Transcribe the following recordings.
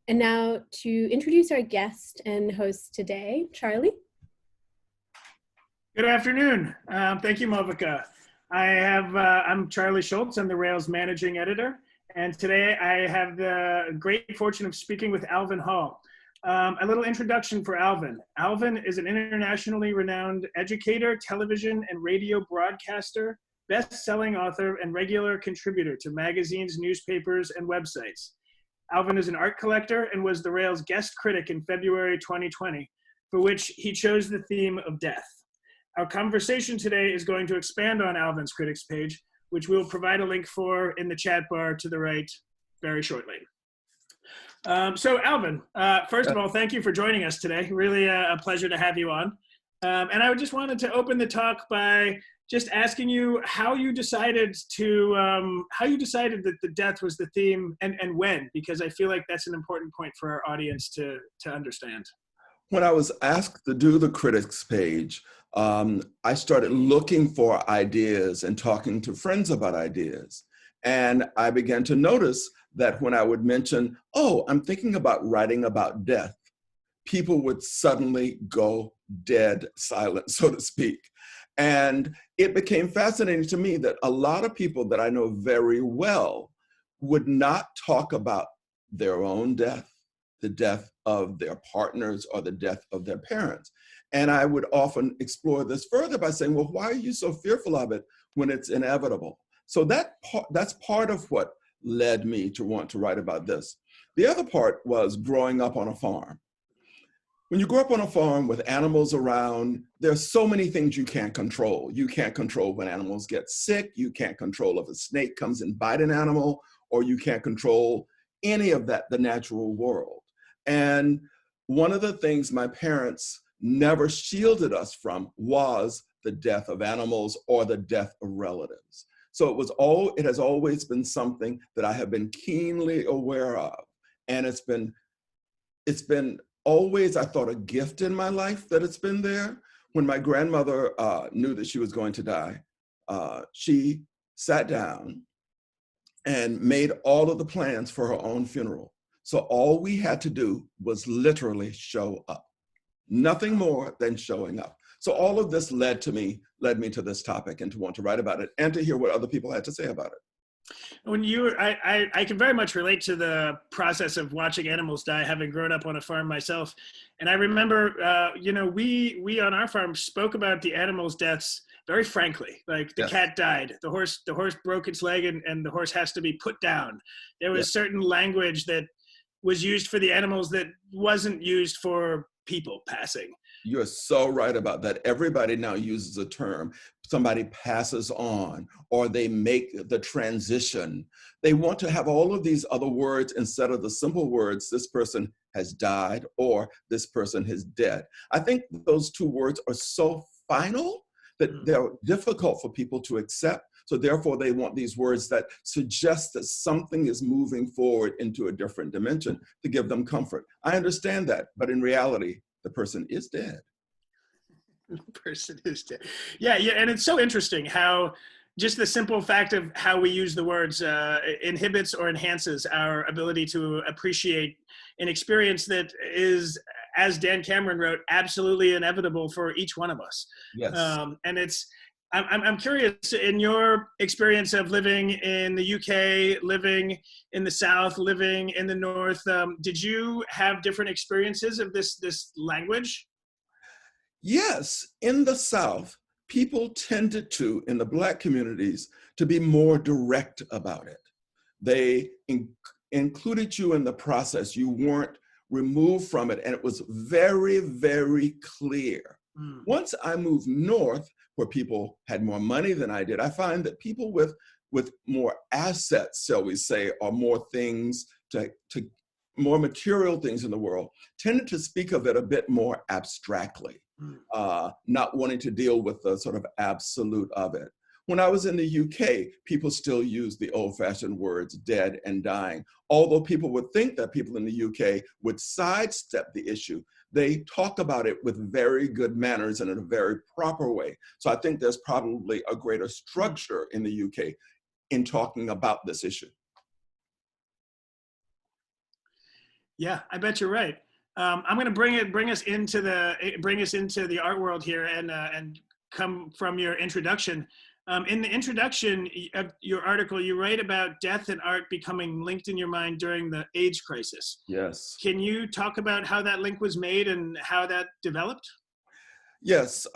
And now to introduce our guest and host today, Charlie. Good afternoon. Thank you, Movica. I'm Charlie Schultz. I'm the Rails Managing Editor. And today I have the great fortune of speaking with Alvin Hall. A little introduction for Alvin. Alvin is an internationally renowned educator, television and radio broadcaster, best-selling author, and regular contributor to magazines, newspapers, and websites. Alvin is an art collector and was the Rails guest critic in February 2020, for which he chose the theme of death. Our conversation today is going to expand on Alvin's critics page, which we'll provide a link for in the chat bar to the right very shortly. So Alvin, first of all, thank you for joining us today. Really a pleasure to have you on. And I just wanted to open the talk by just asking you how you decided that the death was the theme and when, because I feel like that's an important point for our audience to understand. When I was asked to do the critics page, I started looking for ideas and talking to friends about ideas. And I began to notice that when I would mention, oh, I'm thinking about writing about death, people would suddenly go dead silent, so to speak. And it became fascinating to me that a lot of people that I know very well would not talk about their own death, the death of their partners, or the death of their parents. And I would often explore this further by saying, well, why are you so fearful of it when it's inevitable? So that's part of what led me to want to write about this. The other part was growing up on a farm. When you grow up on a farm with animals around, there's so many things you can't control. You can't control when animals get sick. You can't control if a snake comes and bites an animal, or you can't control any of that, the natural world. And one of the things my parents never shielded us from was the death of animals or the death of relatives. So it has always been something that I have been keenly aware of. And it's been always, I thought, a gift in my life that it's been there. When my grandmother knew that she was going to die, she sat down and made all of the plans for her own funeral. So all we had to do was literally show up. Nothing more than showing up. So all of this led me to this topic and to want to write about it and to hear what other people had to say about it. When I can very much relate to the process of watching animals die, having grown up on a farm myself. And I remember, we on our farm spoke about the animals' deaths very frankly. Like the cat died, the horse broke its leg, and the horse has to be put down. There was certain language that was used for the animals that wasn't used for people passing. You're so right about that. Everybody now uses a term. Somebody passes on, or they make the transition. They want to have all of these other words instead of the simple words, this person has died, or this person is dead. I think those two words are so final that they're difficult for people to accept. So therefore, they want these words that suggest that something is moving forward into a different dimension to give them comfort. I understand that, but in reality, the person is dead. The person is dead. Yeah, and it's so interesting how just the simple fact of how we use the words inhibits or enhances our ability to appreciate an experience that is, as Dan Cameron wrote, absolutely inevitable for each one of us. Yes. And I'm curious, in your experience of living in the UK, living in the South, living in the North, did you have different experiences of this language? Yes, in the South, people tended to, in the Black communities, to be more direct about it. They included you in the process. You weren't removed from it, and it was very, very clear. Once I moved north, where people had more money than I did, I find that people with more assets, shall we say, or more things more material things in the world, tended to speak of it a bit more abstractly, not wanting to deal with the sort of absolute of it. When I was in the UK, people still use the old-fashioned words dead and dying. Although people would think that people in the UK would sidestep the issue, they talk about it with very good manners and in a very proper way. So I think there's probably a greater structure in the UK in talking about this issue. Yeah, I bet you're right. I'm going to bring us into the art world here, and come from your introduction. In the introduction of your article, you write about death and art becoming linked in your mind during the AIDS crisis. Yes. Can you talk about how that link was made and how that developed? Yes.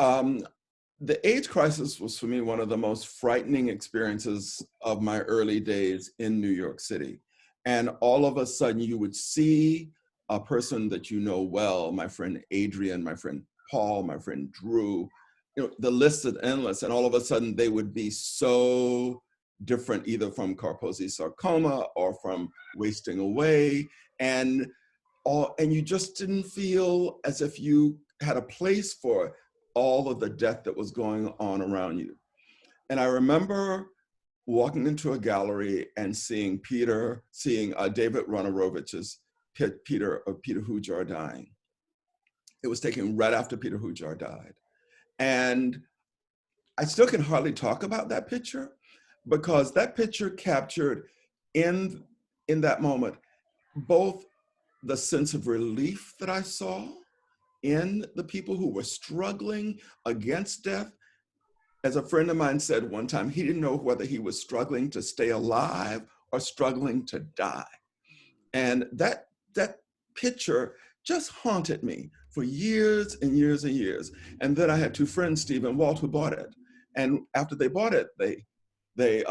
The AIDS crisis was for me one of the most frightening experiences of my early days in New York City. And all of a sudden you would see a person that you know well, my friend Adrian, my friend Paul, my friend Drew, the list is endless. And all of a sudden they would be so different, either from Kaposi sarcoma or from wasting away. And you just didn't feel as if you had a place for all of the death that was going on around you. And I remember walking into a gallery and seeing David Ronarovich's Peter Hujar dying. It was taken right after Peter Hujar died. And I still can hardly talk about that picture, because that picture captured in that moment both the sense of relief that I saw in the people who were struggling against death. As a friend of mine said one time, he didn't know whether he was struggling to stay alive or struggling to die. And that picture just haunted me for years and years and years. And then I had two friends, Steve and Walt, who bought it. And after they bought it, they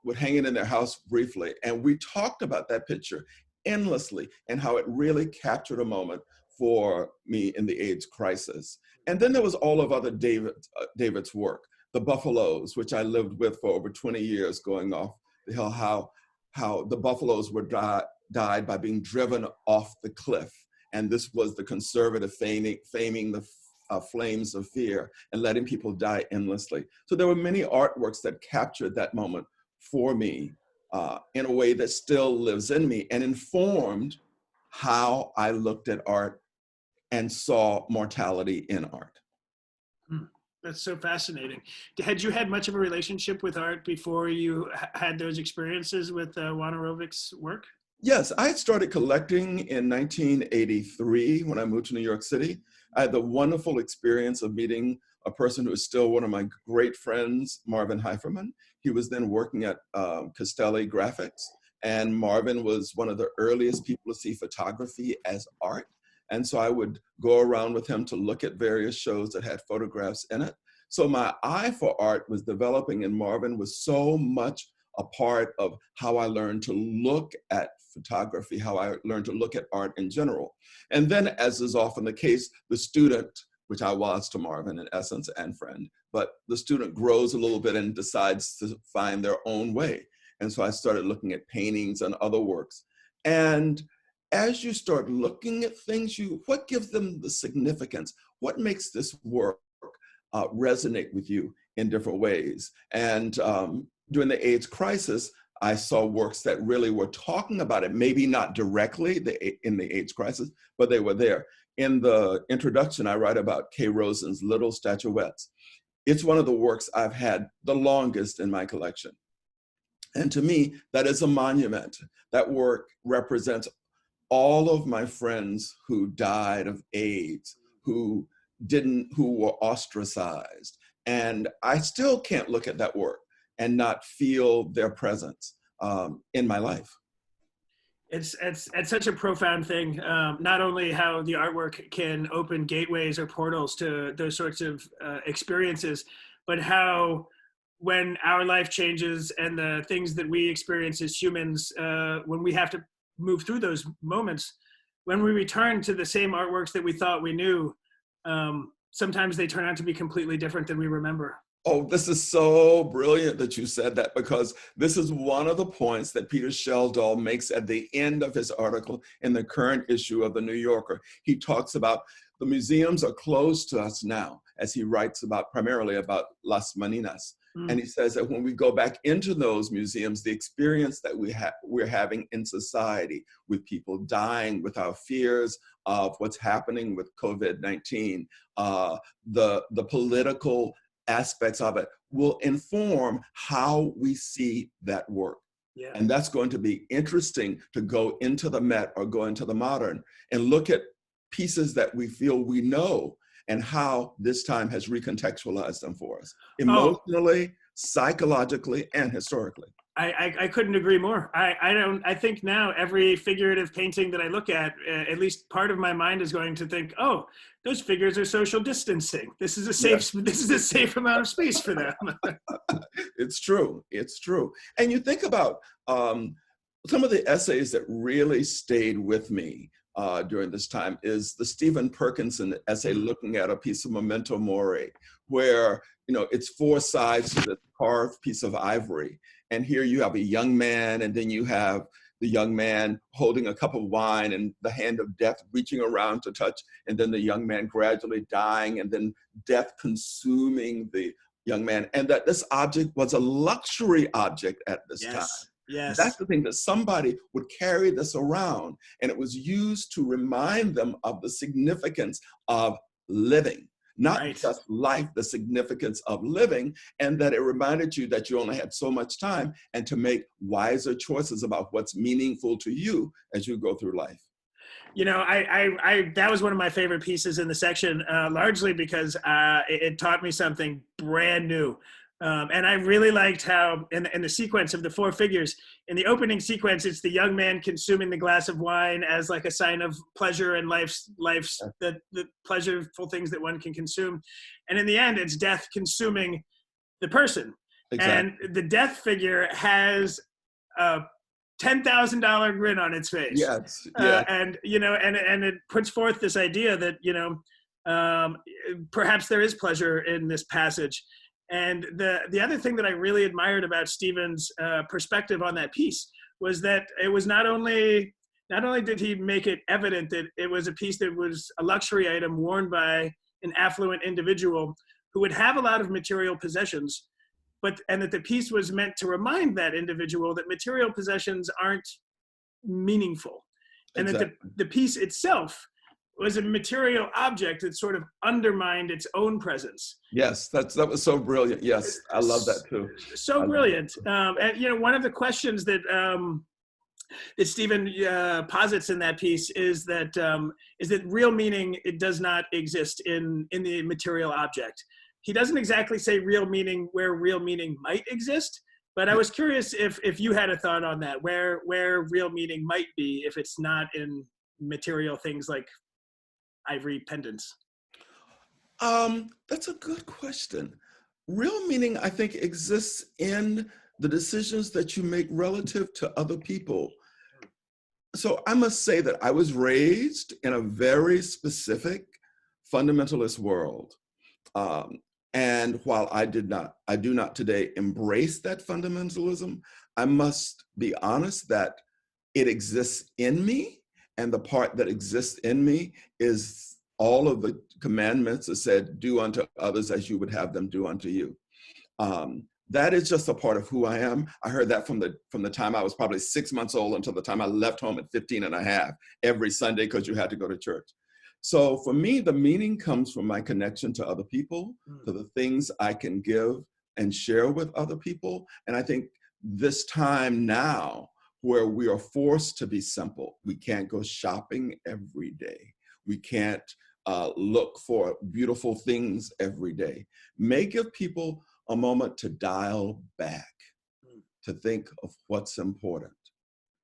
would hang it in their house briefly. And we talked about that picture endlessly and how it really captured a moment for me in the AIDS crisis. And then there was all of other David's work, the Buffaloes, which I lived with for over 20 years, going off the hill, how the Buffaloes were died by being driven off the cliff. And this was the conservative faming the flames of fear and letting people die endlessly. So there were many artworks that captured that moment for me in a way that still lives in me and informed how I looked at art and saw mortality in art. That's so fascinating. Had you had much of a relationship with art before you had those experiences with Wanarovich's work? Yes, I had started collecting in 1983 when I moved to New York City. I had the wonderful experience of meeting a person who is still one of my great friends, Marvin Heiferman. He was then working at Castelli Graphics, and Marvin was one of the earliest people to see photography as art. And so I would go around with him to look at various shows that had photographs in it. So my eye for art was developing, and Marvin was so much a part of how I learned to look at photography, how I learned to look at art in general. And then, as is often the case, the student, which I was to Marvin in essence and friend, but the student grows a little bit and decides to find their own way. And so I started looking at paintings and other works. And as you start looking at things, what gives them the significance? What makes this work resonate with you in different ways? And during the AIDS crisis, I saw works that really were talking about it, maybe not directly in the AIDS crisis, but they were there. In the introduction, I write about Kay Rosen's Little Statuettes. It's one of the works I've had the longest in my collection. And to me, that is a monument. That work represents all of my friends who died of AIDS, who were ostracized. And I still can't look at that work and not feel their presence in my life. It's such a profound thing, not only how the artwork can open gateways or portals to those sorts of experiences, but how when our life changes and the things that we experience as humans, when we have to move through those moments, when we return to the same artworks that we thought we knew, sometimes they turn out to be completely different than we remember. Oh, this is so brilliant that you said that, because this is one of the points that Peter Schjeldahl makes at the end of his article in the current issue of The New Yorker. He talks about the museums are closed to us now, as he writes about primarily about Las Meninas. And he says that when we go back into those museums, the experience that we're having in society with people dying, with our fears of what's happening with COVID-19, the political aspects of it will inform how we see that work. Yeah. And that's going to be interesting to go into the Met or go into the Modern and look at pieces that we feel we know and how this time has recontextualized them for us, emotionally, psychologically, and historically. I couldn't agree more. I think now every figurative painting that I look at least part of my mind is going to think, oh, those figures are social distancing. This is a safe amount of space for them. It's true. It's true. And you think about some of the essays that really stayed with me during this time is the Stephen Perkinson essay looking at a piece of memento mori, where it's 4 sides to the carved piece of ivory. And here you have a young man, and then you have the young man holding a cup of wine and the hand of death reaching around to touch, and then the young man gradually dying, and then death consuming the young man. And that this object was a luxury object at this time. Yes. That's the thing, that somebody would carry this around, and it was used to remind them of the significance of living. Not just life, the significance of living, and that it reminded you that you only had so much time and to make wiser choices about what's meaningful to you as you go through life. That was one of my favorite pieces in the section, largely because it taught me something brand new. And I really liked how in the sequence of the 4 figures, in the opening sequence, it's the young man consuming the glass of wine as like a sign of pleasure and life's the pleasureful things that one can consume. And in the end, it's death consuming the person. Exactly. And the death figure has a $10,000 grin on its face. Yes. Yeah. And it puts forth this idea that, perhaps there is pleasure in this passage. And the other thing that I really admired about Stephen's perspective on that piece was that it was not only did he make it evident that it was a piece that was a luxury item worn by an affluent individual who would have a lot of material possessions, and that the piece was meant to remind that individual that material possessions aren't meaningful, and that the piece itself was a material object that sort of undermined its own presence. Yes, that was so brilliant. Yes, I love that too. So brilliant. And one of the questions that Stephen posits in that piece is that real meaning, it does not exist in the material object. He doesn't exactly say real meaning where real meaning might exist, but I was curious if you had a thought on that, where real meaning might be if it's not in material things like ivory pendants. That's a good question. Real meaning, I think, exists in the decisions that you make relative to other people. So I must say that I was raised in a very specific fundamentalist world. And while I do not today embrace that fundamentalism, I must be honest that it exists in me. And the part that exists in me is all of the commandments that said, do unto others as you would have them do unto you. That is just a part of who I am. I heard that from the time I was probably 6 months old until the time I left home at 15 and a half every Sunday, because you had to go to church. So for me, the meaning comes from my connection to other people, to the things I can give and share with other people. And I think this time now, where we are forced to be simple. We can't go shopping every day. We can't look for beautiful things every day. May give people a moment to dial back, to think of what's important,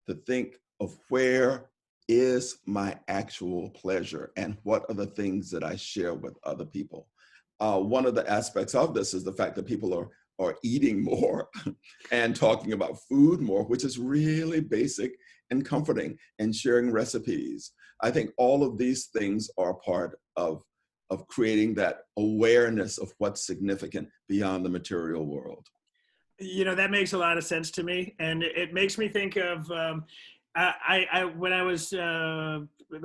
to think of where is my actual pleasure and what are the things that I share with other people. One of the aspects of this is the fact that people are eating more and talking about food more, which is really basic and comforting, and sharing recipes. I think all of these things are part of creating that awareness of what's significant beyond the material world. That makes a lot of sense to me. And it makes me think of, when I was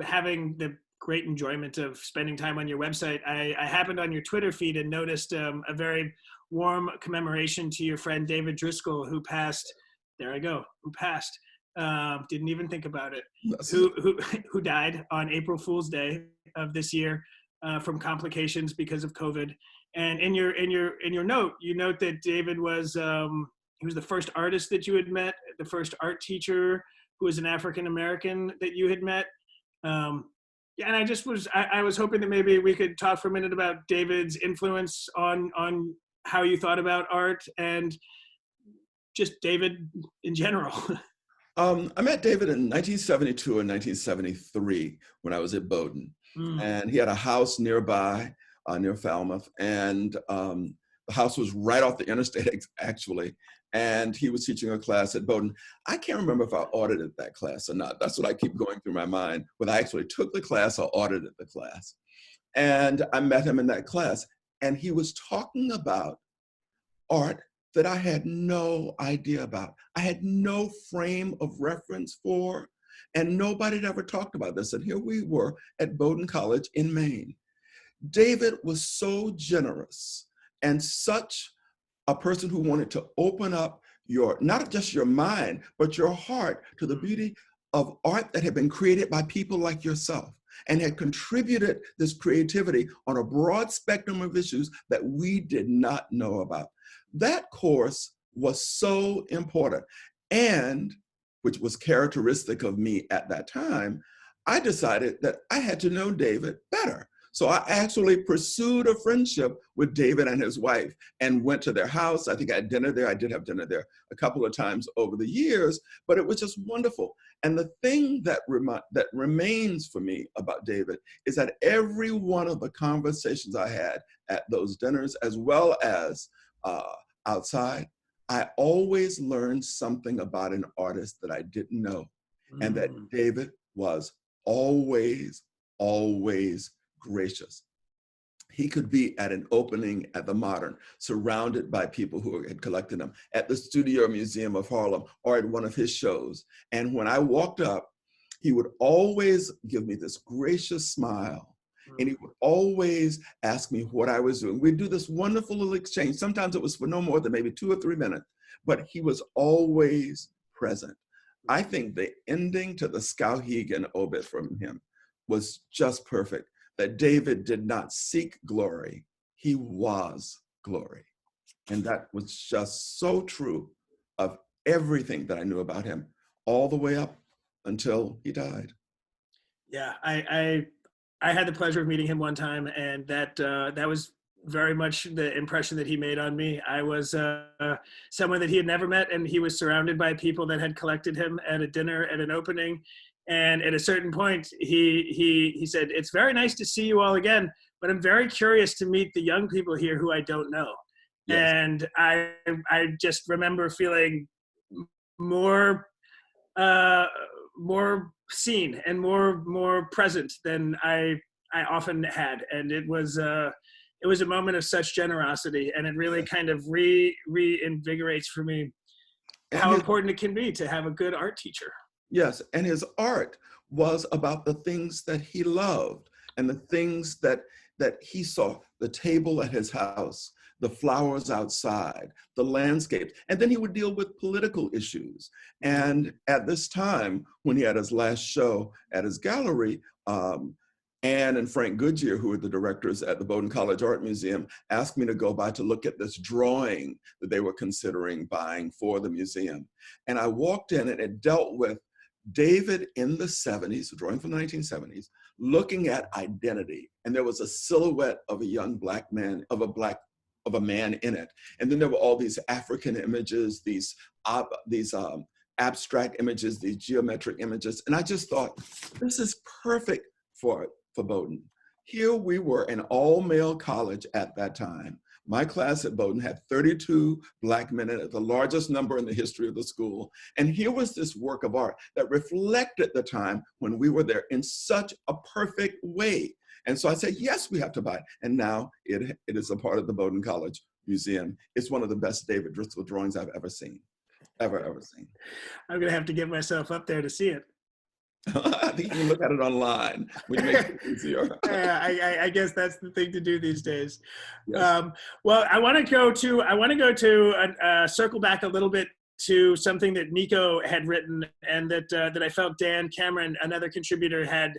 having the great enjoyment of spending time on your website, I happened on your Twitter feed and noticed a very warm commemoration to your friend David Driscoll, who passed. There I go. Who passed? Didn't even think about it. Who died on April Fool's Day of this year from complications because of COVID. And in your note, you note that David was he was the first artist that you had met, the first art teacher who was an African-American that you had met. Yeah, and I was hoping that maybe we could talk for a minute about David's influence on how you thought about art and just David in general. I met David in 1972 and 1973 when I was at Bowdoin. And he had a house nearby, near Falmouth. And the house was right off the interstate, actually. And he was teaching a class at Bowdoin. I can't remember if I audited that class or not. That's what I keep going through my mind, whether I actually took the class or audited the class. And I met him in that class. And he was talking about art that I had no idea about. I had no frame of reference for, and nobody had ever talked about this. And here we were at Bowdoin College in Maine. David was so generous and such a person who wanted to open up your, not just your mind, but your heart to the beauty of art that had been created by people like yourself and had contributed this creativity on a broad spectrum of issues that we did not know about. That course was so important, and which was characteristic of me at that time, I decided that I had to know David better. So I actually pursued a friendship with David and his wife and went to their house. I think I had dinner there. I did have dinner there a couple of times over the years, but it was just wonderful. And the thing that remains for me about David is that every one of the conversations I had at those dinners, as well as outside, I always learned something about an artist that I didn't know. And that David was always, always gracious. He could be at an opening at the Modern, surrounded by people who had collected him, at the Studio Museum of Harlem, or at one of his shows. And when I walked up, he would always give me this gracious smile. And he would always ask me what I was doing. We'd do this wonderful little exchange. Sometimes it was for no more than maybe 2 or 3 minutes, but he was always present. I think the ending to the Skowhegan obit from him was just perfect, that David did not seek glory, he was glory. And that was just so true of everything that I knew about him, all the way up until he died. Yeah, I had the pleasure of meeting him one time, and that was very much the impression that he made on me. I was someone that he had never met, and he was surrounded by people that had collected him at a dinner at an opening. And at a certain point, he said, "It's very nice to see you all again, but I'm very curious to meet the young people here who I don't know." Yes. And I just remember feeling more seen and more present than I often had, and it was a moment of such generosity, and it really kind of reinvigorates for me how important it can be to have a good art teacher. Yes, and his art was about the things that he loved and the things that he saw, the table at his house, the flowers outside, the landscapes, and then he would deal with political issues. And at this time, when he had his last show at his gallery, Anne and Frank Goodyear, who were the directors at the Bowdoin College Art Museum, asked me to go by to look at this drawing that they were considering buying for the museum. And I walked in, and it dealt with David in the 70s, a drawing from the 1970s, looking at identity. And there was a silhouette of a young black man, of a man in it. And then there were all these African images, these abstract images, these geometric images. And I just thought, this is perfect for Bowdoin. Here we were, an all-male college at that time. My class at Bowdoin had 32 Black men in it, the largest number in the history of the school. And here was this work of art that reflected the time when we were there in such a perfect way. And so I said, yes, we have to buy it. And now it is a part of the Bowdoin College Museum. It's one of the best David Driscoll drawings I've ever seen, ever seen. I'm gonna have to get myself up there to see it. I think you can look at it online, which makes it easier. I guess that's the thing to do these days. Yes. Well, I want to go to circle back a little bit to something that Nico had written, and that I felt Dan Cameron, another contributor, had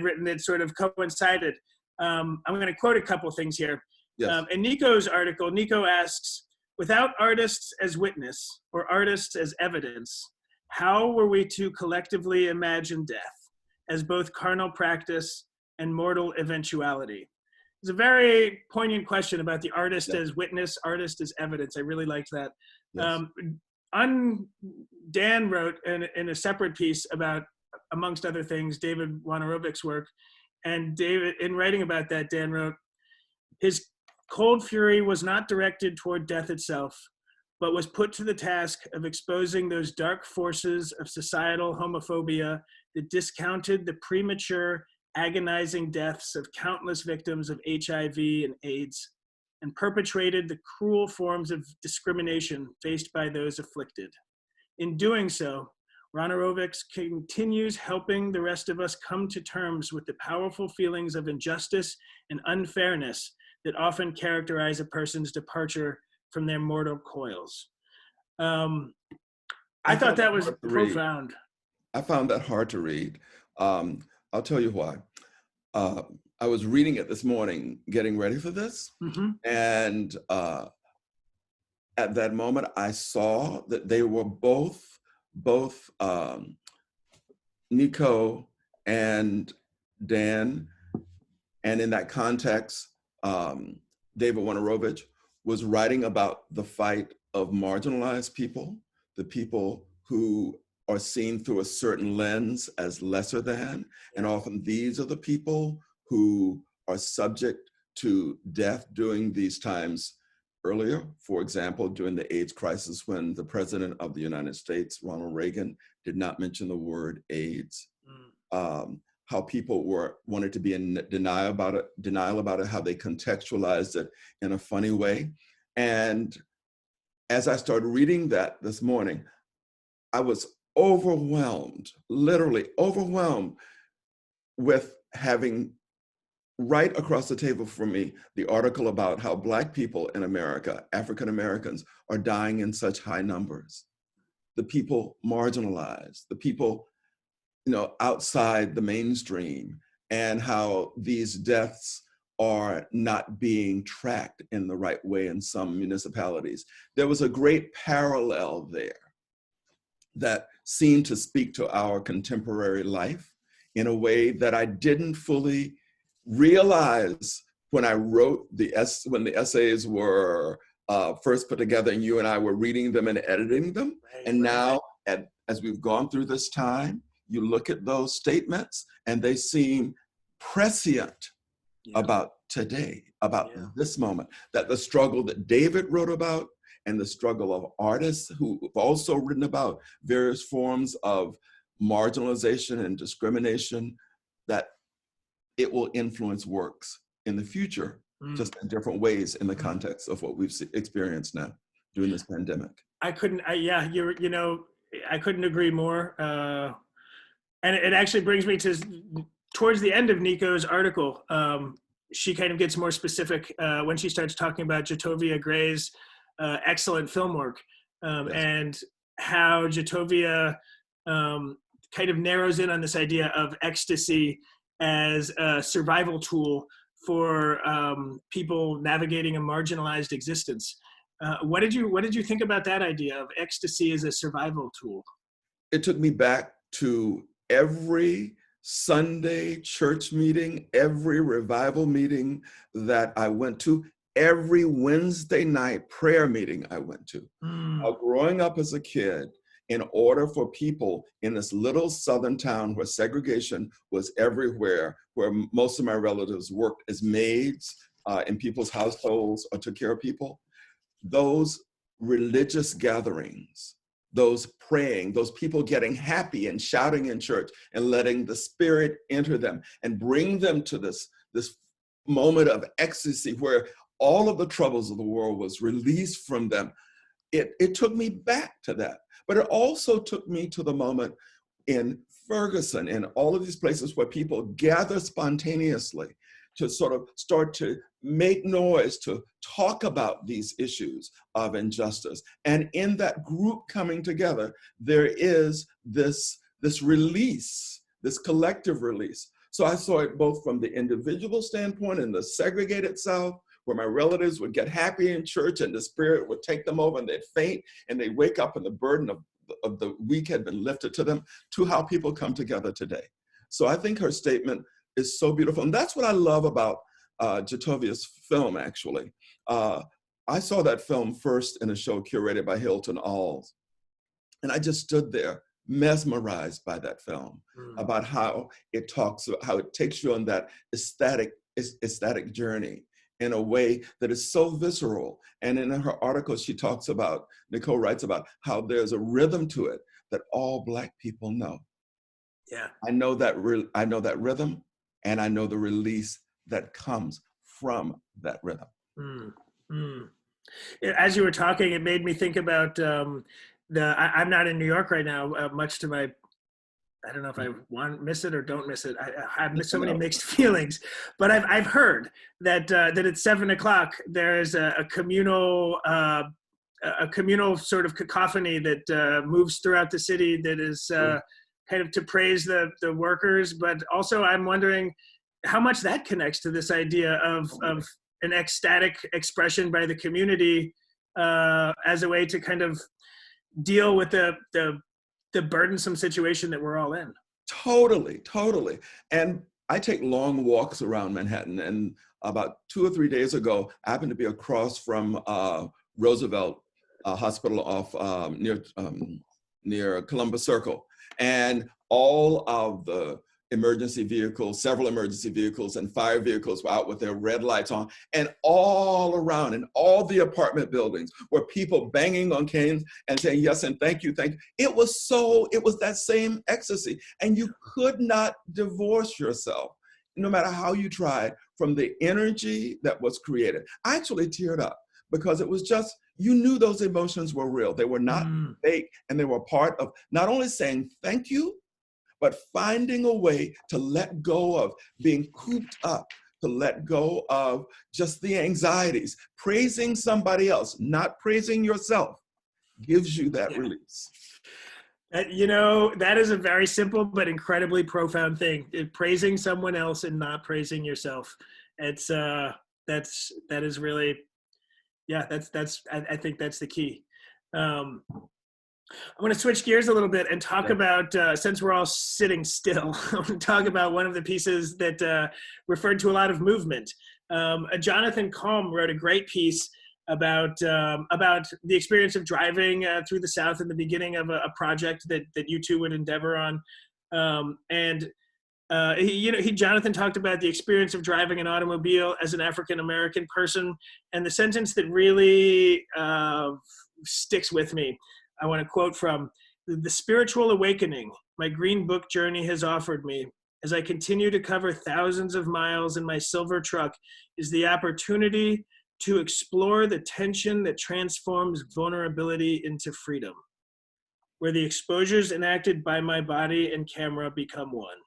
written that sort of coincided. I'm going to quote a couple things here. Yes. In Nico's article, Nico asks, Without artists as witness or artists as evidence, how were we to collectively imagine death as both carnal practice and mortal eventuality? It's a very poignant question about the artist as witness, artist as evidence. I really liked that. Yes. Dan wrote in a separate piece about, amongst other things, David Wanarowicz's work. And David, in writing about that, Dan wrote, his cold fury was not directed toward death itself, but was put to the task of exposing those dark forces of societal homophobia that discounted the premature, agonizing deaths of countless victims of HIV and AIDS, and perpetrated the cruel forms of discrimination faced by those afflicted. In doing so, Wanarowicz's continues helping the rest of us come to terms with the powerful feelings of injustice and unfairness that often characterize a person's departure from their mortal coils. I thought that was profound. I found that hard to read. I'll tell you why. I was reading it this morning, getting ready for this, and at that moment, I saw that they were both Nico and Dan, and in that context, David Wanarowicz's was writing about the fight of marginalized people, the people who are seen through a certain lens as lesser than, and often these are the people who are subject to death during these times earlier. For example, during the AIDS crisis, when the President of the United States, Ronald Reagan, did not mention the word AIDS. How people wanted to be in denial about it, how they contextualized it in a funny way. And as I started reading that this morning, I was overwhelmed, literally overwhelmed, with having right across the table from me the article about how Black people in America, African Americans, are dying in such high numbers. The people marginalized, the people outside the mainstream, and how these deaths are not being tracked in the right way in some municipalities. There was a great parallel there that seemed to speak to our contemporary life in a way that I didn't fully realize when I wrote when the essays were first put together and you and I were reading them and editing them. And now, as we've gone through this time, you look at those statements and they seem prescient about today, about this moment, that the struggle that David wrote about and the struggle of artists who've also written about various forms of marginalization and discrimination, that it will influence works in the future, just in different ways in the context of what we've experienced now during this pandemic. I couldn't agree more. And it actually brings me to towards the end of Nico's article. She kind of gets more specific when she starts talking about Jatovia Gray's excellent film work and how Jatovia kind of narrows in on this idea of ecstasy as a survival tool for people navigating a marginalized existence. What did you think about that idea of ecstasy as a survival tool? It took me back to every Sunday church meeting, every revival meeting that I went to, every Wednesday night prayer meeting I went to. Growing up as a kid, in order for people in this little southern town where segregation was everywhere, where most of my relatives worked as maids in people's households or took care of people, those religious gatherings, those praying, those people getting happy and shouting in church and letting the Spirit enter them and bring them to this moment of ecstasy where all of the troubles of the world was released from them. It took me back to that. But it also took me to the moment in Ferguson and all of these places where people gather spontaneously to sort of start to make noise, to talk about these issues of injustice. And in that group coming together, there is this release, this collective release. So I saw it both from the individual standpoint in the segregated South, where my relatives would get happy in church and the Spirit would take them over and they'd faint and they'd wake up and the burden of the week had been lifted to them, to how people come together today. So I think her statement is so beautiful. And that's what I love about Jatovia's film, actually. I saw that film first in a show curated by Hilton Alls. And I just stood there mesmerized by that film, about how it takes you on that ecstatic journey in a way that is so visceral. And in her article, Nicole writes about how there's a rhythm to it that all Black people know. Yeah, I know that rhythm, and I know the release that comes from that rhythm. As you were talking, it made me think about I'm not in New York right now, much to my, I don't know if I miss it or don't miss it. I have so many mixed feelings, but I've heard that at 7:00 there is a communal sort of cacophony that moves throughout the city that is kind of to praise the workers, but also I'm wondering how much that connects to this idea of an ecstatic expression by the community as a way to kind of deal with the burdensome situation that we're all in. Totally. And I take long walks around Manhattan, and about 2 or 3 days ago, I happened to be across from Roosevelt Hospital off near Columbus Circle. And all of the several emergency vehicles and fire vehicles were out with their red lights on, and all around in all the apartment buildings were people banging on canes and saying yes and thank you. It was that same ecstasy, and you could not divorce yourself, no matter how you tried, from the energy that was created. I actually teared up because it was just, you knew those emotions were real. They were not fake, and they were part of not only saying thank you, but finding a way to let go of being cooped up, to let go of just the anxieties. Praising somebody else, not praising yourself, gives you that release. That is a very simple but incredibly profound thing. Praising someone else and not praising yourself. It's I think that's the key. I want to switch gears a little bit and talk about, since we're all sitting still, I want to talk about one of the pieces that referred to a lot of movement. Jonathan Colm wrote a great piece about the experience of driving through the South in the beginning of a project that you two would endeavor on. Jonathan talked about the experience of driving an automobile as an African-American person, and the sentence that really sticks with me, I want to quote from: "The spiritual awakening my Green Book journey has offered me as I continue to cover thousands of miles in my silver truck is the opportunity to explore the tension that transforms vulnerability into freedom, where the exposures enacted by my body and camera become one."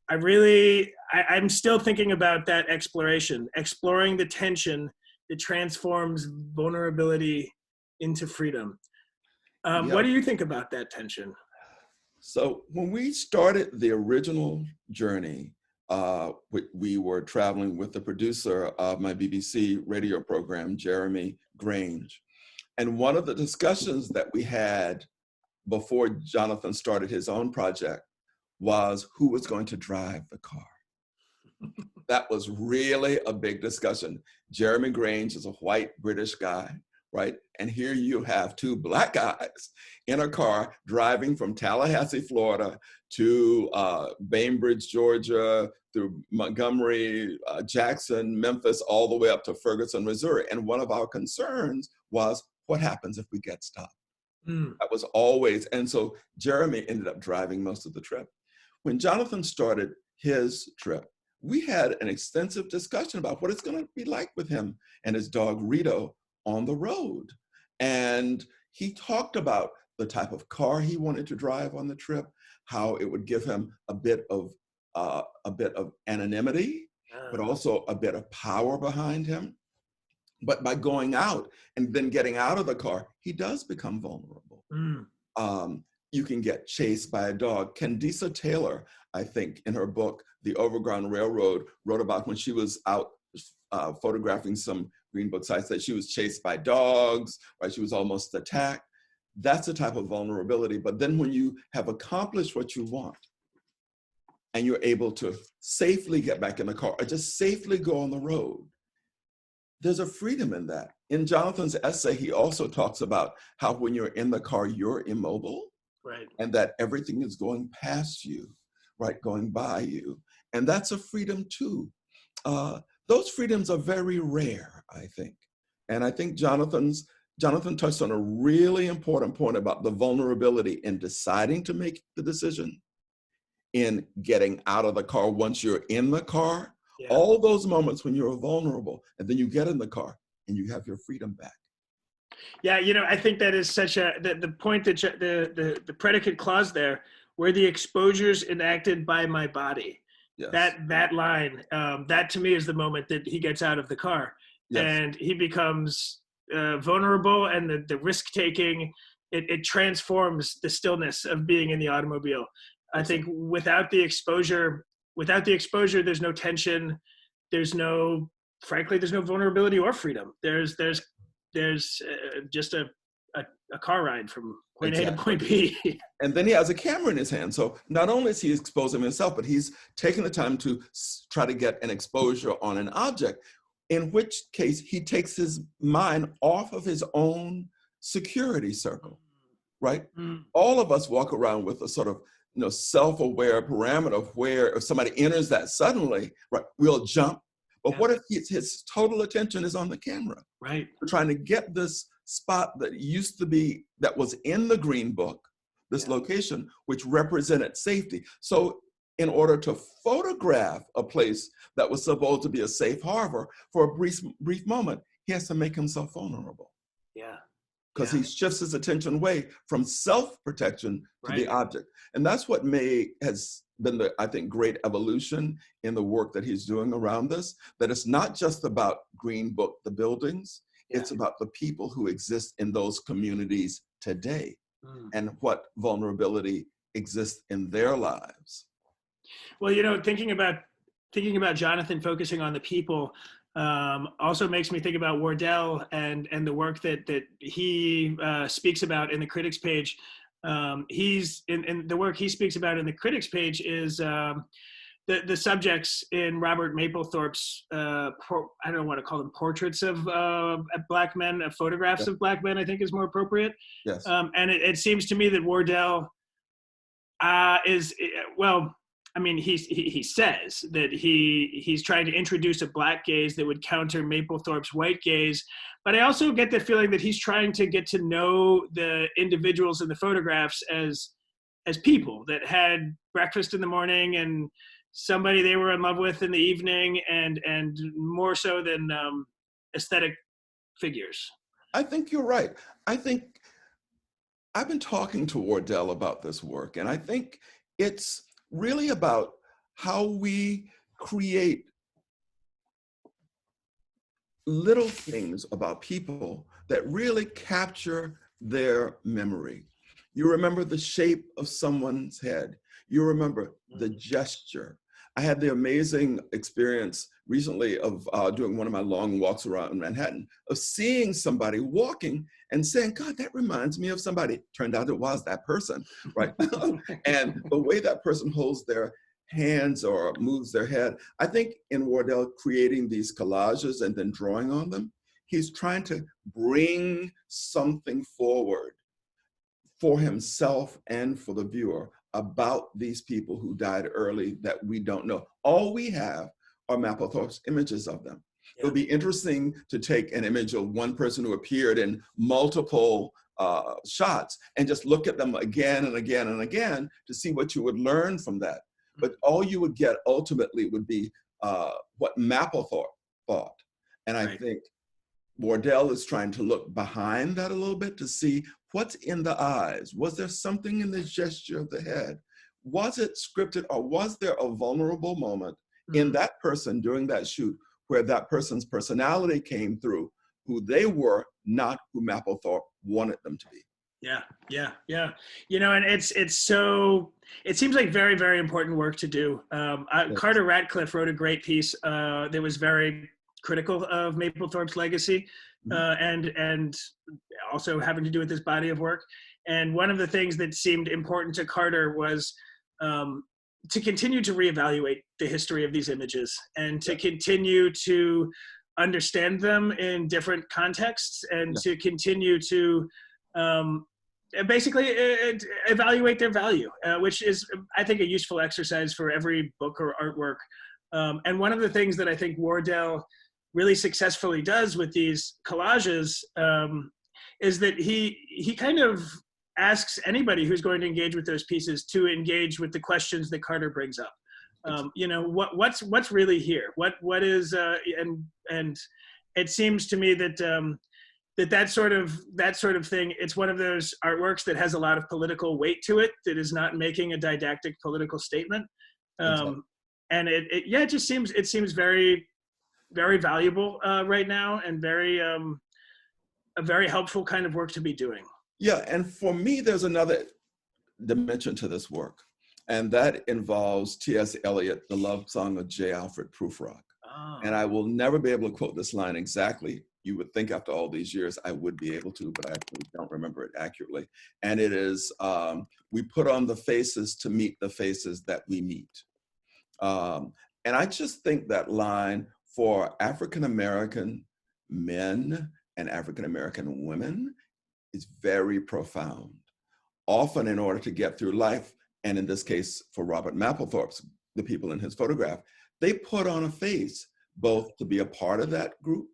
I'm still thinking about that exploring the tension that transforms vulnerability into freedom. What do you think about that tension? So when we started the original journey, we were traveling with the producer of my BBC radio program, Jeremy Grange. And one of the discussions that we had before Jonathan started his own project was who was going to drive the car. That was really a big discussion. Jeremy Grange is a white British guy, right? And here you have two Black guys in a car driving from Tallahassee, Florida to Bainbridge, Georgia, through Montgomery, Jackson, Memphis, all the way up to Ferguson, Missouri. And one of our concerns was, what happens if we get stopped? That was always, and so Jeremy ended up driving most of the trip. When Jonathan started his trip, we had an extensive discussion about what it's going to be like with him and his dog Rito on the road. And he talked about the type of car he wanted to drive on the trip, how it would give him a bit of anonymity, but also a bit of power behind him. But by going out and then getting out of the car, he does become vulnerable. You can get chased by a dog. Candice Taylor, I think, in her book, The Overground Railroad, wrote about when she was out photographing some Green Book sites, that she was chased by dogs, right? She was almost attacked. That's a type of vulnerability. But then when you have accomplished what you want and you're able to safely get back in the car or just safely go on the road, there's a freedom in that. In Jonathan's essay, he also talks about how when you're in the car, you're immobile, right, and that everything is going past you, right, going by you. And that's a freedom too. Those freedoms are very rare, I think. And I think Jonathan touched on a really important point about the vulnerability in deciding to make the decision, in getting out of the car once you're in the car. yeah. All those moments when you're vulnerable, and then you get in the car and you have your freedom back. Yeah, I think that is such the point that the predicate clause there, where the exposures enacted by my body. Yes. That line, that to me is the moment that he gets out of the car. Yes. And he becomes vulnerable, and the risk taking, it transforms the stillness of being in the automobile. I think without the exposure, there's no tension. Frankly, there's no vulnerability or freedom. There's just a car ride from point A to point B. And then he has a camera in his hand. So not only is he exposing himself, but he's taking the time to try to get an exposure on an object, in which case he takes his mind off of his own security circle, right? Mm. All of us walk around with a sort of self-aware parameter of where if somebody enters that suddenly, right, we'll jump. But what if his total attention is on the camera? Right. We're trying to get this spot that was in the Green Book, this location, which represented safety. So in order to photograph a place that was supposed to be a safe harbor for a brief moment, he has to make himself vulnerable. Yeah. Because he shifts his attention away from self-protection to the object. And that's what has been the, I think, great evolution in the work that he's doing around this, that it's not just about Green Book, the buildings, it's about the people who exist in those communities today and what vulnerability exists in their lives. Well, thinking about Jonathan focusing on the people also makes me think about Wardell and the work that he speaks about in the critics page. He's in the work he speaks about in the critics page is the subjects in Robert Mapplethorpe's I don't want to call them portraits of Black men, photographs of Black men, I think is more appropriate. Yes. And it seems to me that Wardell is, well, I mean, he says that he's trying to introduce a Black gaze that would counter Mapplethorpe's white gaze, but I also get the feeling that he's trying to get to know the individuals in the photographs as people that had breakfast in the morning and somebody they were in love with in the evening, and more so than aesthetic figures. I think you're right. I think I've been talking to Wardell about this work, and I think it's really about how we create little things about people that really capture their memory. You remember the shape of someone's head. You remember the gesture. I had the amazing experience recently of doing one of my long walks around Manhattan, of seeing somebody walking and saying, God, that reminds me of somebody. Turned out it was that person, right? And the way that person holds their hands or moves their head. I think in Wardell creating these collages and then drawing on them, he's trying to bring something forward for himself and for the viewer about these people who died early that we don't know. All we have are Mapplethorpe's images of them. Yeah. It would be interesting to take an image of one person who appeared in multiple shots and just look at them again and again and again to see what you would learn from that. But all you would get ultimately would be what Mapplethorpe thought. And I think Wardell is trying to look behind that a little bit to see what's in the eyes. Was there something in the gesture of the head? Was it scripted, or was there a vulnerable moment in that person during that shoot where that person's personality came through, who they were, not who Mapplethorpe wanted them to be? Yeah. And it seems like very, very important work to do. Carter Ratcliffe wrote a great piece that was very critical of Mapplethorpe's legacy, and also having to do with this body of work. And one of the things that seemed important to Carter was to continue to reevaluate the history of these images and to continue to understand them in different contexts and to continue to basically evaluate their value, which is, I think, a useful exercise for every book or artwork. And one of the things that I think Wardell really successfully does with these collages is that he kind of asks anybody who's going to engage with those pieces to engage with the questions that Carter brings up. You know, what's really here? What is and it seems to me that that sort of thing, it's one of those artworks that has a lot of political weight to it, that is not making a didactic political statement. And it just seems very, very valuable right now, and a very helpful kind of work to be doing. Yeah, and for me, there's another dimension to this work, and that involves T.S. Eliot, the love song of J. Alfred Prufrock. Oh. And I will never be able to quote this line exactly. You would think after all these years I would be able to, but I don't remember it accurately. And it is, we put on the faces to meet the faces that we meet. And I just think that line for African-American men and African-American women is very profound. Often in order to get through life, and in this case for Robert Mapplethorpe's, the people in his photograph, they put on a face both to be a part of that group,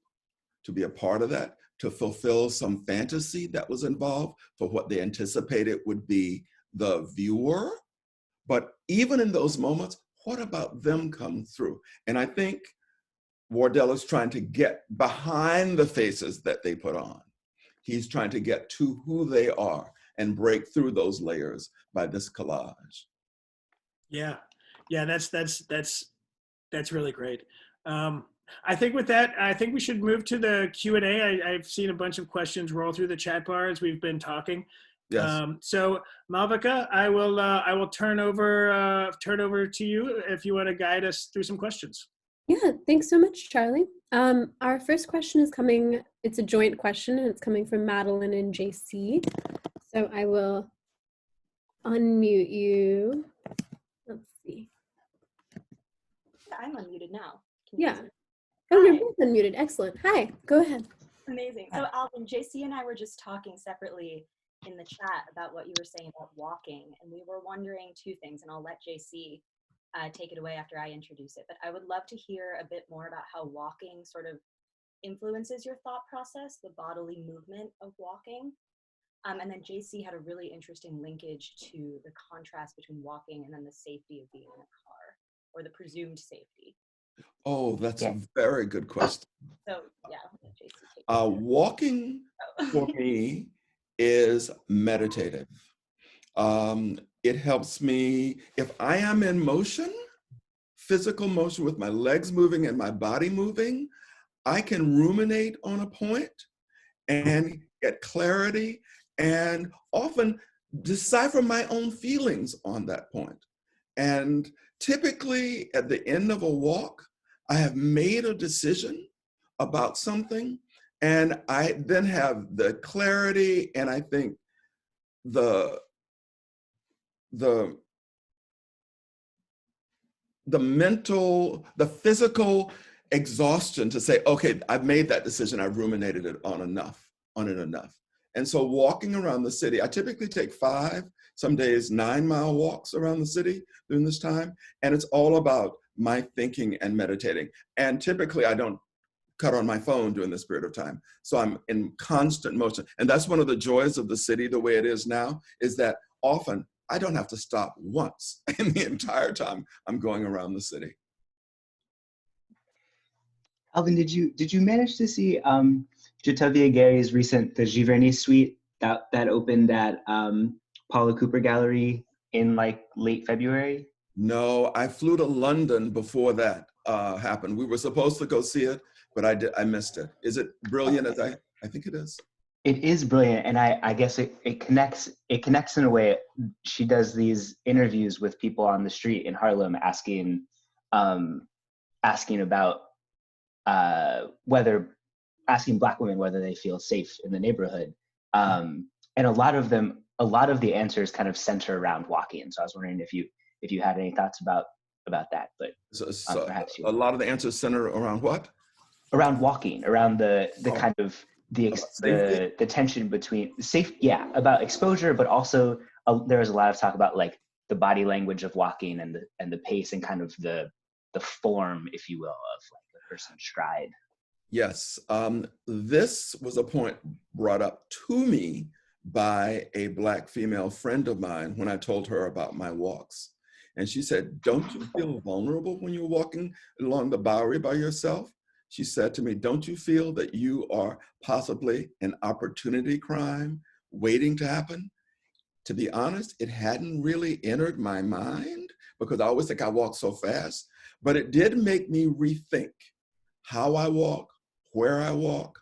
to fulfill some fantasy that was involved for what they anticipated would be the viewer. But even in those moments, what about them come through? And I think Wardell is trying to get behind the faces that they put on. He's trying to get to who they are and break through those layers by this collage. Yeah, that's really great. I think with that, I think we should move to the Q&A. I've seen a bunch of questions roll through the chat bar as we've been talking. Yes. So Malvika, I will turn over to you if you want to guide us through some questions. Yeah, thanks so much, Charlie. Our first question is coming, it's a joint question, and it's coming from Madeline and JC. So I will unmute you. Let's see. I'm unmuted now. Yeah. Oh, you're both unmuted. Excellent. Hi, go ahead. Amazing. So Alvin, JC and I were just talking separately in the chat about what you were saying about walking, and we were wondering two things, and I'll let JC take it away after I introduce it. But I would love to hear a bit more about how walking sort of influences your thought process, the bodily movement of walking. And then JC had a really interesting linkage to the contrast between walking and then the safety of being in a car, or the presumed safety. Oh, that's a very good question. So yeah, JC. Walking for me is meditative. It helps me, if I am in motion, physical motion with my legs moving and my body moving, I can ruminate on a point and get clarity and often decipher my own feelings on that point. And typically at the end of a walk, I have made a decision about something, and I then have the clarity and I think the mental, the physical exhaustion to say, okay, I've made that decision, I've ruminated it on it enough. And so walking around the city, I typically take 5, some days 9-mile walks around the city during this time. And it's all about my thinking and meditating. And typically I don't cut on my phone during this period of time. So I'm in constant motion. And that's one of the joys of the city the way it is now, is that often I don't have to stop once in the entire time I'm going around the city. Alvin, did you manage to see Jatavia Gary's recent The Giverny Suite that opened at Paula Cooper Gallery in like late February? No, I flew to London before that happened. We were supposed to go see it, but I missed it. Is it brilliant as I think it is? It is brilliant, and I guess it connects in a way. She does these interviews with people on the street in Harlem asking about whether asking Black women whether they feel safe in the neighborhood. And a lot of the answers kind of center around walking. So I was wondering if you had any thoughts about that, but perhaps you. A lot of the answers center around what? Around walking, around the kind of the tension between about exposure, but also there was a lot of talk about like the body language of walking and the pace and kind of the form, if you will, of like the person's stride. Yes, this was a point brought up to me by a Black female friend of mine when I told her about my walks. And she said, "Don't you feel vulnerable when you're walking along the Bowery by yourself?" She said to me, "Don't you feel that you are possibly an opportunity crime waiting to happen?" To be honest, it hadn't really entered my mind because I always think I walk so fast, but it did make me rethink how I walk, where I walk.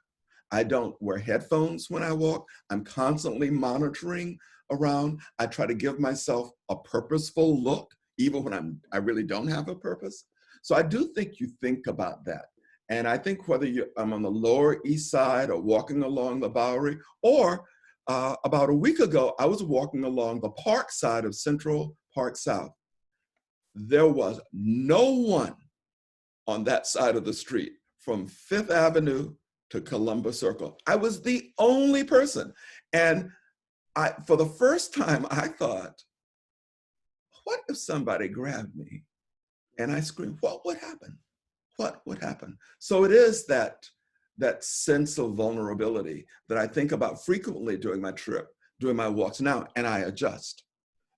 I don't wear headphones when I walk. I'm constantly monitoring around. I try to give myself a purposeful look, even when I really don't have a purpose. So I do think you think about that. And I think whether I'm on the Lower East Side or walking along the Bowery, or about a week ago, I was walking along the Park side of Central Park South. There was no one on that side of the street from Fifth Avenue to Columbus Circle. I was the only person. And for the first time, I thought, what if somebody grabbed me and I screamed? What would happen? What would happen? So it is that sense of vulnerability that I think about frequently during my trip, during my walks now, and I adjust.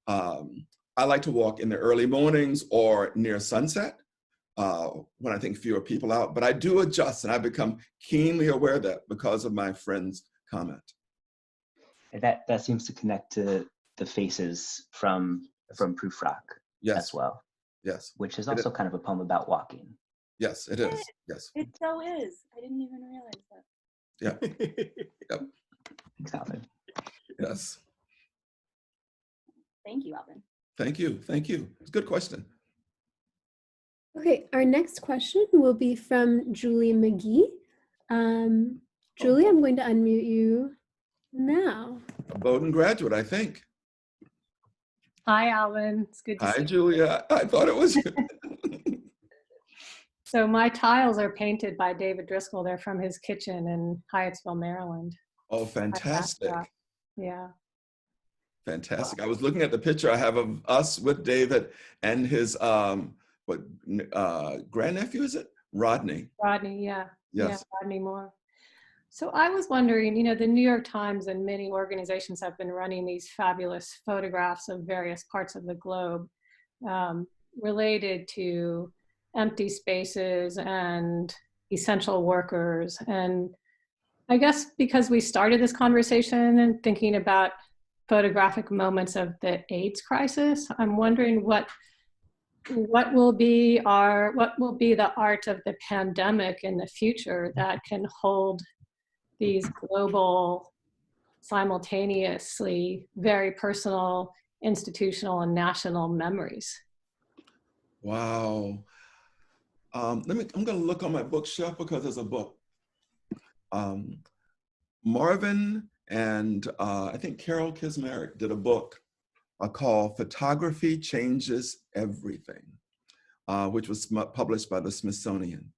I like to walk in the early mornings or near sunset when I think fewer people out, but I do adjust, and I become keenly aware of that because of my friend's comment. That seems to connect to the faces from Prufrock as well. Yes. Which is also kind of a poem about walking. Yes, it is. Yes. It so is. I didn't even realize that. Yeah. Yep. Thanks, Alvin. Yes. Thank you, Alvin. Thank you. Thank you. It's a good question. Okay, our next question will be from Julie McGee. Julie, I'm going to unmute you now. A Bowdoin graduate, I think. Hi, Alvin. It's good to see you. Hi, Julia. I thought it was you. So my tiles are painted by David Driscoll. They're from his kitchen in Hyattsville, Maryland. Oh, fantastic. Yeah. Fantastic. I was looking at the picture I have of us with David and his, grandnephew, is it? Rodney. Rodney, yeah. Yes. Yeah, Rodney Moore. So I was wondering, the New York Times and many organizations have been running these fabulous photographs of various parts of the globe related to empty spaces and essential workers. And I guess because we started this conversation and thinking about photographic moments of the AIDS crisis, I'm wondering what will be the art of the pandemic in the future that can hold these global, simultaneously very personal, institutional, and national memories. Wow. I'm going to look on my bookshelf because there's a book. Marvin and I think Carol Kismaric did a book called Photography Changes Everything, which was published by the Smithsonian.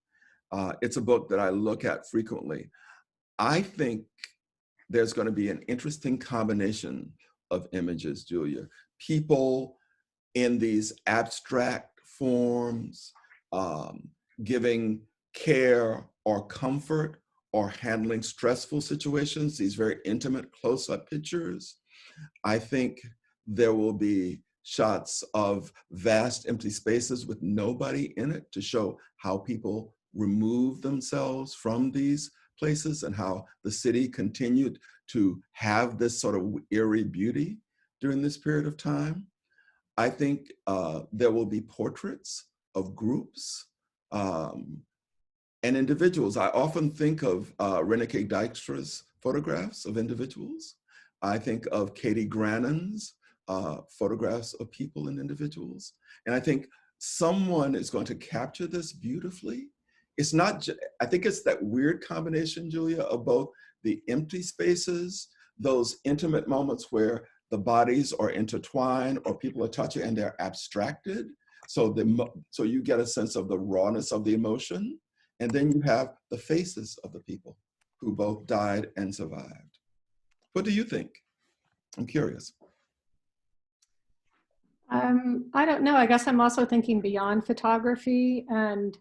It's a book that I look at frequently. I think there's going to be an interesting combination of images, Julia. People in these abstract forms, giving care or comfort or handling stressful situations, these very intimate close-up pictures. I think there will be shots of vast empty spaces with nobody in it to show how people remove themselves from these places and how the city continued to have this sort of eerie beauty during this period of time. I think there will be portraits of groups and individuals. I often think of Reneke Dijkstra's photographs of individuals. I think of Katie Grannon's photographs of people and individuals. And I think someone is going to capture this beautifully it's not, I think it's that weird combination, Julia, of both the empty spaces, those intimate moments where the bodies are intertwined or people are touching and they're abstracted. So so you get a sense of the rawness of the emotion. And then you have the faces of the people who both died and survived. What do you think? I'm curious. I don't know. I guess I'm also thinking beyond photography. And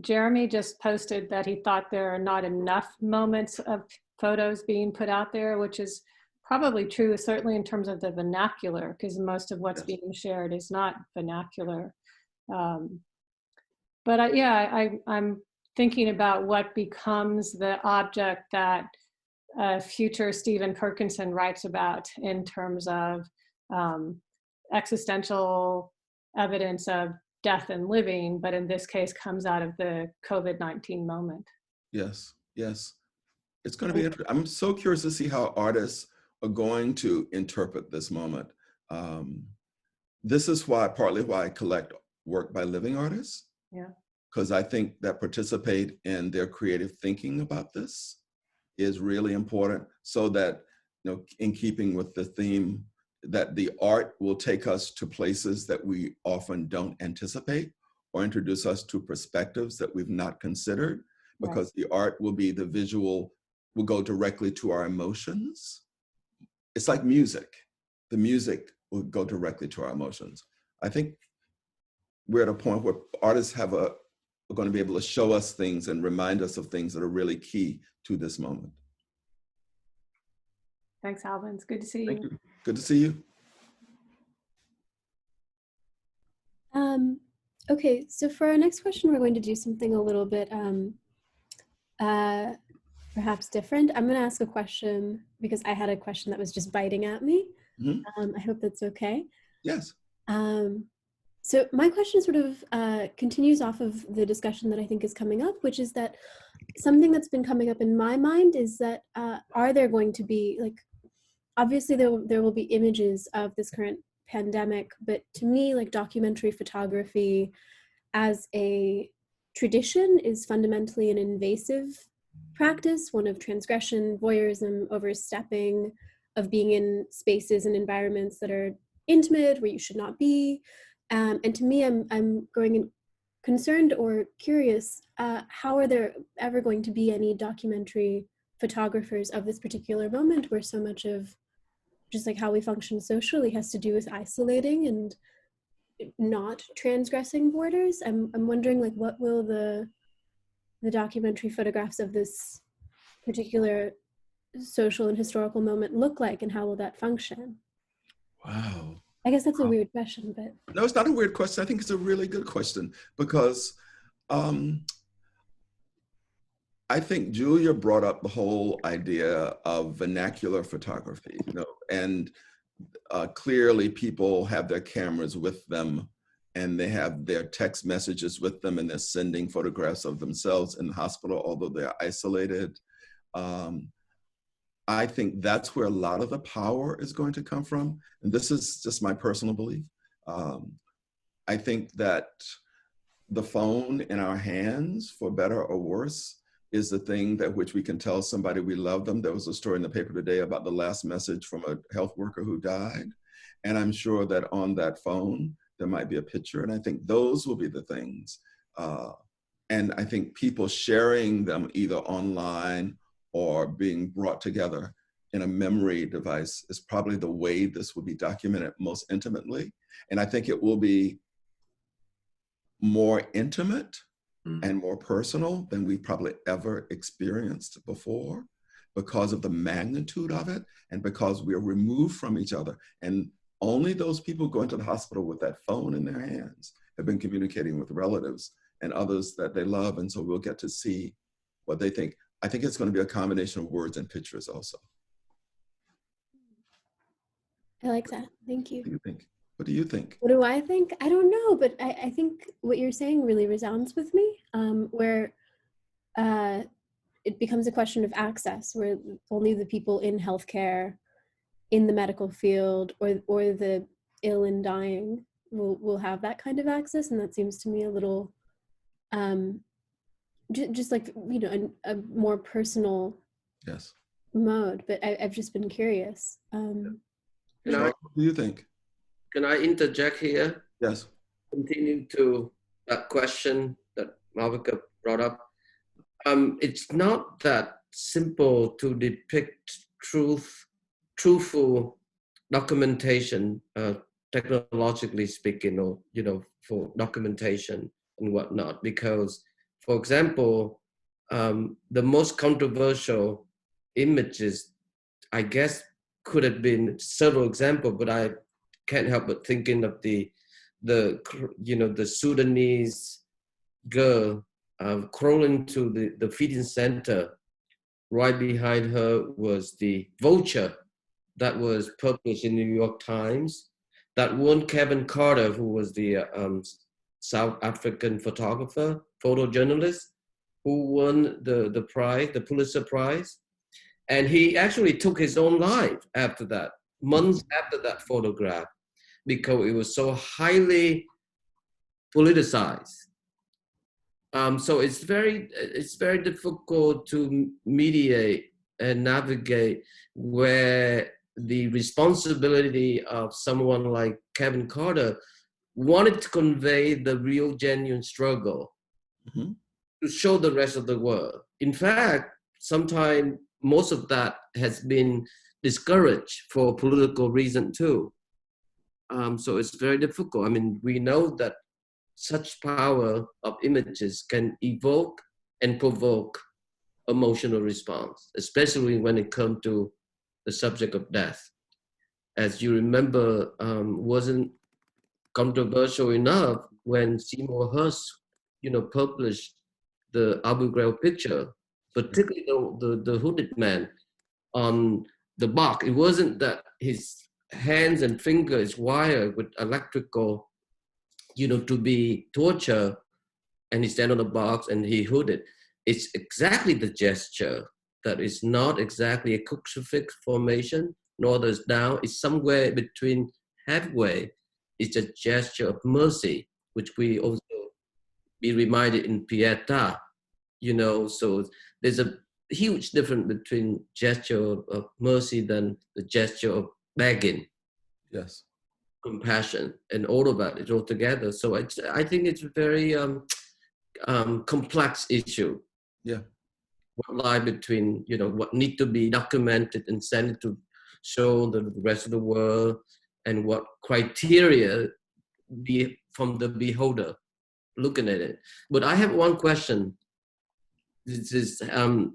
Jeremy just posted that he thought there are not enough moments of photos being put out there, which is probably true, certainly in terms of the vernacular, because most of what's being shared is not vernacular. But I'm thinking about what becomes the object that future Stephen Perkinson writes about in terms of existential evidence of death and living, but in this case comes out of the COVID-19 moment. Yes, yes. It's going to be interesting. I'm so curious to see how artists are going to interpret this moment. This is partly why I collect work by living artists. Yeah. Because I think that participate in their creative thinking about this is really important, so that, in keeping with the theme, that the art will take us to places that we often don't anticipate or introduce us to perspectives that we've not considered, because the art will be the visual, will go directly to our emotions. It's like music. The music will go directly to our emotions. I think we're at a point where artists are going to be able to show us things and remind us of things that are really key to this moment. Thanks, Alvin. It's good to see you. Thank you. Good to see you. Okay, so for our next question, we're going to do something a little bit perhaps different. I'm going to ask a question because I had a question that was just biting at me. I hope that's okay. Yes. So my question sort of continues off of the discussion that I think is coming up, which is that something that's been coming up in my mind is that are there going to be, like, obviously there will be images of this current pandemic, but to me, like, documentary photography as a tradition is fundamentally an invasive practice, one of transgression, voyeurism, overstepping, of being in spaces and environments that are intimate, where you should not be. And to me, I'm growing concerned or curious, how are there ever going to be any documentary photographers of this particular moment, where so much of just like how we function socially has to do with isolating and not transgressing borders? I'm wondering, like, what will the documentary photographs of this particular social and historical moment look like, and how will that function? Wow. I guess that's a weird question, but. No, it's not a weird question. I think it's a really good question, because I think Julia brought up the whole idea of vernacular photography, and clearly people have their cameras with them and they have their text messages with them, and they're sending photographs of themselves in the hospital, although they're isolated. I think that's where a lot of the power is going to come from. And this is just my personal belief. I think that the phone in our hands, for better or worse, is the thing that which we can tell somebody we love them. There was a story in the paper today about the last message from a health worker who died. And I'm sure that on that phone, there might be a picture. And I think those will be the things. And I think people sharing them either online or being brought together in a memory device is probably the way this will be documented most intimately. And I think it will be more intimate and more personal than we've probably ever experienced before, because of the magnitude of it and because we're removed from each other. And only those people going to the hospital with that phone in their hands have been communicating with relatives and others that they love. And so we'll get to see what they think. I think it's going to be a combination of words and pictures also. I like that. Thank you. What do you think? What do you think? What do I think? I don't know, but I think what you're saying really resounds with me, where it becomes a question of access, where only the people in healthcare, in the medical field, or the ill and dying will have that kind of access. And that seems to me a little just like, you know, a more personal Yes. mode, but I've just been curious. Charles, what do you think? Can I interject here? Yes. Continue to that question that Malvika brought up. It's not that simple to depict truthful documentation, technologically speaking, or, you know, for documentation and whatnot, because, for example, the most controversial images, I guess, could have been several examples, but I can't help but thinking of the Sudanese girl crawling to the feeding center. Right behind her was the vulture that was published in the New York Times. That won Kevin Carter, who was the South African photographer, photojournalist, who won the prize, the Pulitzer Prize. And he actually took his own life after that, months after that photograph, because it was so highly politicized. So it's very difficult to mediate and navigate where the responsibility of someone like Kevin Carter wanted to convey the real genuine struggle to show the rest of the world. In fact, sometimes most of that has been discouraged for political reason too. So it's very difficult. I mean, we know that such power of images can evoke and provoke emotional response, especially when it comes to the subject of death. As you remember, wasn't controversial enough when Seymour Hersh, you know, published the Abu Ghraib picture, particularly the hooded man on the box. It wasn't that his hands and fingers wired with electrical, you know, to be tortured, and he stand on the box and he hooded. It's exactly the gesture that is not exactly a crucifix formation, nor the down. It's somewhere between halfway. It's a gesture of mercy, which we also be reminded in Pietà, you know. So there's a huge difference between gesture of mercy than the gesture of begging. Yes. Compassion and all of that is all together. So I think it's a very complex issue. Yeah. What lie between, you know, what need to be documented and sent to show the rest of the world, and what criteria be from the beholder looking at it. But I have one question. This is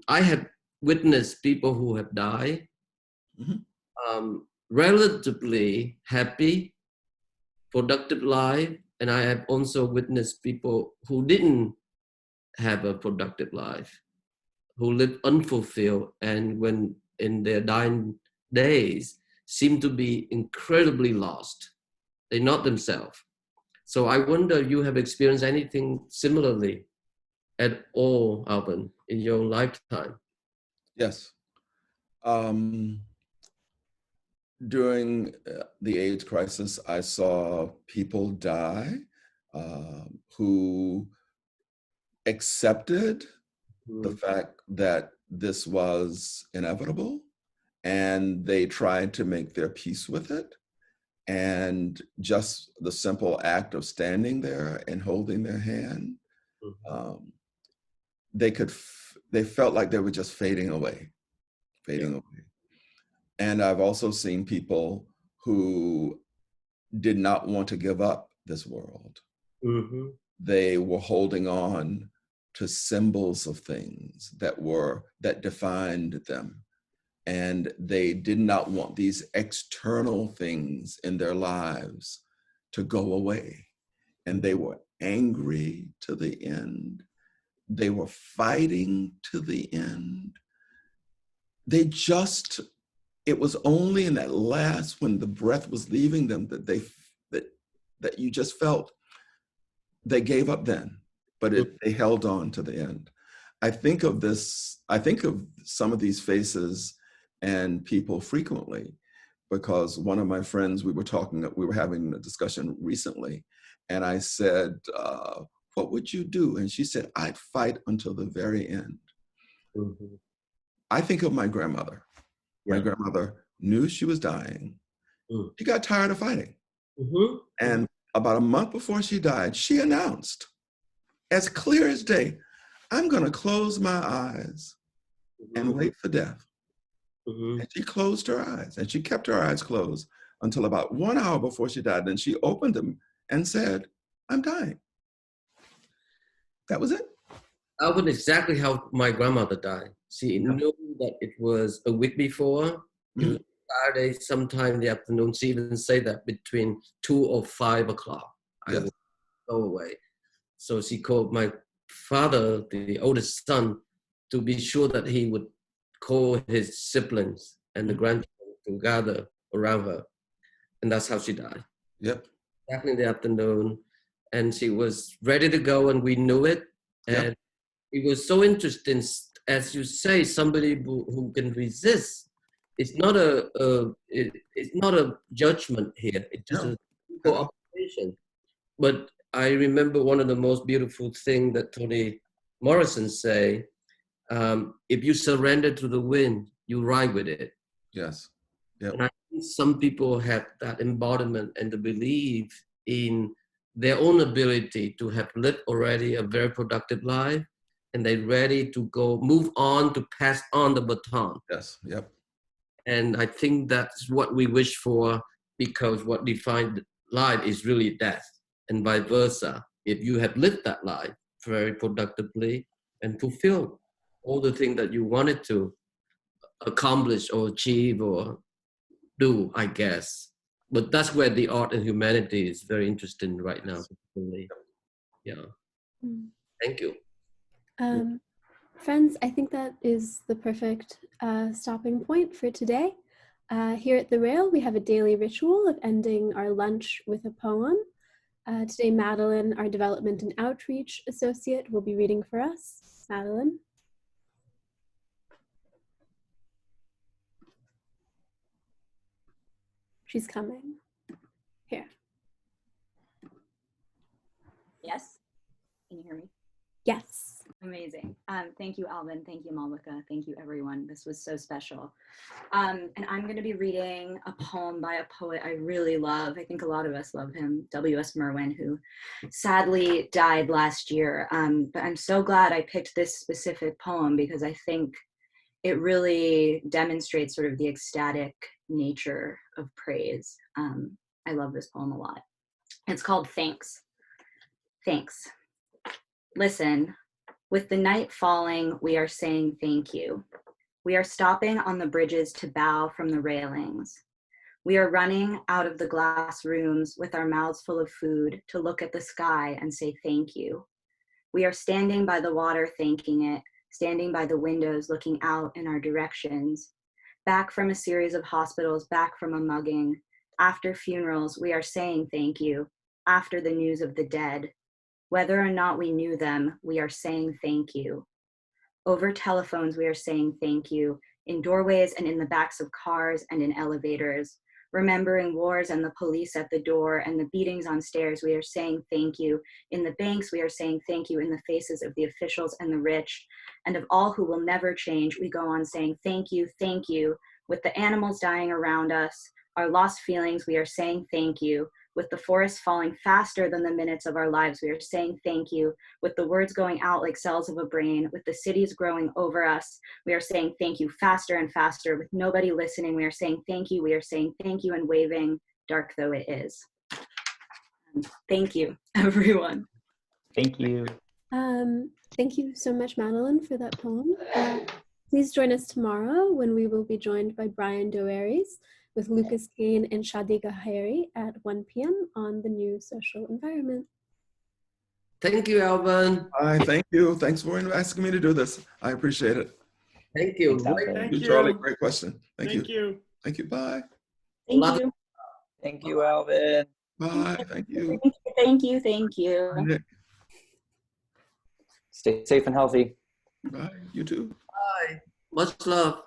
I have witnessed people who have died relatively happy, productive life, and I have also witnessed people who didn't have a productive life, who lived unfulfilled, and when in their dying days seem to be incredibly lost. They're not themselves. So I wonder if you have experienced anything similarly at all, Alvin, in your lifetime. Yes. During the AIDS crisis, I saw people die who accepted the fact that this was inevitable, and they tried to make their peace with it. And just the simple act of standing there and holding their hand, they felt like they were just fading away. And I've also seen people who did not want to give up this world. They were holding on to symbols of things that defined them. And they did not want these external things in their lives to go away. And they were angry to the end. They were fighting to the end. It was only in that last, when the breath was leaving them, that you just felt they gave up then, but they held on to the end. I think of some of these faces and people frequently, because one of my friends, we were having a discussion recently, and I said, what would you do? And she said, I'd fight until the very end. Mm-hmm. I think of my grandmother. Yeah. My grandmother knew she was dying. Mm. She got tired of fighting. Mm-hmm. And about a month before she died, she announced, as clear as day, I'm going to close my eyes and wait for death. Mm-hmm. And she closed her eyes, and she kept her eyes closed until about 1 hour before she died. Then she opened them and said, I'm dying. That was it. That was exactly how my grandmother died. She knew that it was a week before. It was Saturday, sometime in the afternoon. She even said that between 2 or 5 o'clock, I Yes. would go away. So she called my father, the oldest son, to be sure that he would call his siblings and the grandchildren to gather around her. And that's how she died. Yep. Exactly in the afternoon. And she was ready to go, and we knew it. And it was so interesting, as you say, somebody who can resist. It's not it's not a judgment here. It's just a cooperation. But I remember one of the most beautiful things that Toni Morrison say, if you surrender to the wind, you ride with it. Yes. Yep. And I think some people have that embodiment and the belief in their own ability to have lived already a very productive life, and they're ready to go, move on, to pass on the baton. Yes. Yep. And I think that's what we wish for, because what defines life is really death, and vice versa. If you have lived that life very productively and fulfilled all the things that you wanted to accomplish or achieve or do, I guess. But that's where the art and humanity is very interesting right now. Yeah. Thank you. Friends, I think that is the perfect stopping point for today. Here at The Rail, we have a daily ritual of ending our lunch with a poem. Today, Madeline, our Development and Outreach Associate, will be reading for us. Madeline. She's coming. Here. Yes? Can you hear me? Yes. Amazing. Thank you, Alvin. Thank you, Malvika. Thank you, everyone. This was so special. And I'm going to be reading a poem by a poet I really love. I think a lot of us love him, W.S. Merwin, who sadly died last year. But I'm so glad I picked this specific poem because I think it really demonstrates sort of the ecstatic nature of praise. I love this poem a lot. It's called Thanks. Thanks. Listen. With the night falling, we are saying thank you. We are stopping on the bridges to bow from the railings. We are running out of the glass rooms with our mouths full of food to look at the sky and say thank you. We are standing by the water thanking it, standing by the windows looking out in our directions. Back from a series of hospitals, back from a mugging. After funerals, we are saying thank you. After the news of the dead. Whether or not we knew them, we are saying thank you. Over telephones, we are saying thank you. In doorways and in the backs of cars and in elevators. Remembering wars and the police at the door and the beatings on stairs, we are saying thank you. In the banks, we are saying thank you in the faces of the officials and the rich. And of all who will never change, we go on saying thank you, thank you. With the animals dying around us, our lost feelings, we are saying thank you. With the forest falling faster than the minutes of our lives, we are saying thank you. With the words going out like cells of a brain, with the cities growing over us, we are saying thank you faster and faster. With nobody listening, we are saying thank you. We are saying thank you and waving, dark though it is. Thank you, everyone. Thank you. Thank you so much, Madeline, for that poem. Please join us tomorrow when we will be joined by Brian Doeries with Lucas Kane and Shadi Gahari at 1 p.m. on the new social environment. Thank you, Alvin. Hi, thank you. Thanks for asking me to do this. I appreciate it. Thank you. Thanks, Alvin. Thank You, you. Charlie. Great question. Thank you. Thank you. Thank you. Bye. Thank you. Thank you, Alvin. Bye. Thank you. Thank you. Thank you. Bye, Nick. Stay safe and healthy. Bye. You too. Bye. Much love.